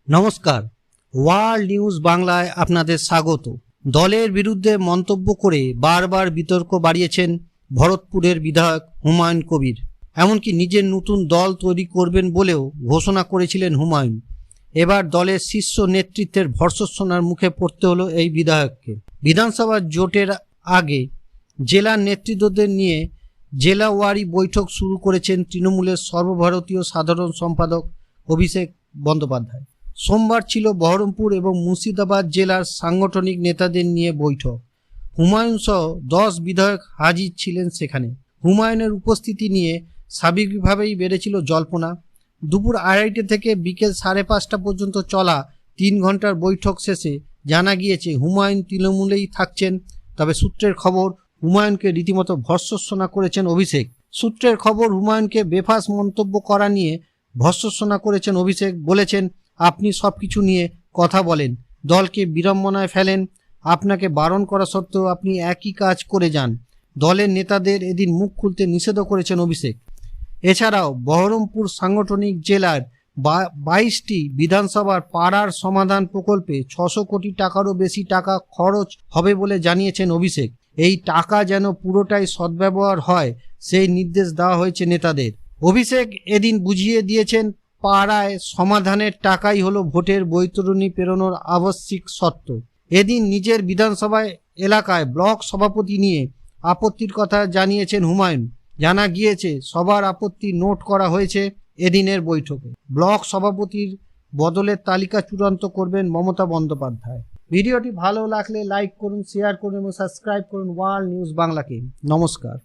নমস্কার, world news বাংলায় আপনাদের স্বাগত। দলের বিরুদ্ধে মন্তব্য করে বারবার বিতর্ক বাড়িয়েছেন ভরতপুরের বিধায়ক হুমায়ুন কবির। এমনকি নিজের নতুন দল তৈরি করবেন বলেও ঘোষণা করেছিলেন হুমায়ুন। এবার দলের শীর্ষ নেতৃত্বের ভর্ৎসনার মুখে পড়তে হলো এই বিধায়ককে। বিধানসভা জোটের আগে জেলার নেতৃত্বদের নিয়ে জেলাওয়ারি বৈঠক শুরু করেছেন তৃণমূলের সর্বভারতীয় সাধারণ সম্পাদক অভিষেক বন্দ্যোপাধ্যায়। সোমবার ছিল বহরমপুর এবং মুর্শিদাবাদ জেলার সাংগঠনিক নেতাদের নিয়ে বৈঠক। হুমায়ুন সহ 10 বিধায়ক হাজির ছিলেন সেখানে। হুমায়ুনের উপস্থিতি নিয়ে স্বাভাবিকভাবেই বেড়েছিল জল্পনা। দুপুর 2:30 থেকে বিকেল 5:30 পর্যন্ত চলা 3 ঘন্টার বৈঠক শেষে জানা গিয়েছে হুমায়ুন তৃণমূলেই থাকছেন। তবে সূত্রের খবর, হুমায়ুনকে রীতিমতো ভর্ৎসনা করেছেন অভিষেক। সূত্রের খবর, হুমায়ুনকে বেফাঁস মন্তব্য করা নিয়ে ভর্ৎসনা করেছেন অভিষেক। বলেছেন, আপনি সব কিছু নিয়ে কথা বলেন, দলকে বিড়ম্বনায় ফেলেন, আপনাকে বারণ করা সত্ত্বেও আপনি একই কাজ করে যান। দলের নেতাদের এদিন মুখ খুলতে নিষেধ করেছেন অভিষেক। এছাড়াও বহরমপুর সাংগঠনিক জেলার 22টি বিধানসভার পাড়ার সমাধান প্রকল্পে 600 কোটি টাকারও বেশি টাকা খরচ হবে বলে জানিয়েছেন অভিষেক। এই টাকা যেন পুরোটাই সদ্ব্যবহার হয় সেই নির্দেশ দেওয়া হয়েছে নেতাদের। অভিষেক এদিন বুঝিয়ে দিয়েছেন, পাড়ায় সমাধানের টাকাই হলো ভোটের বৈতরণী পেরোনোর আবশ্যিক শর্ত। এদিন নিজের বিধানসভায় এলাকায় ব্লক সভাপতি নিয়ে আপত্তির কথা জানিয়েছেন হুমায়ুন। জানা গিয়েছে, সবার আপত্তি নোট করা হয়েছে এদিনের বৈঠকে। ব্লক সভাপতির বদলের তালিকা চূড়ান্ত করবেন মমতা বন্দ্যোপাধ্যায়। ভিডিওটি ভালো লাগলে লাইক করুন, শেয়ার করুন এবং সাবস্ক্রাইব করুন ওয়ার্ল্ড নিউজ বাংলাকে। নমস্কার।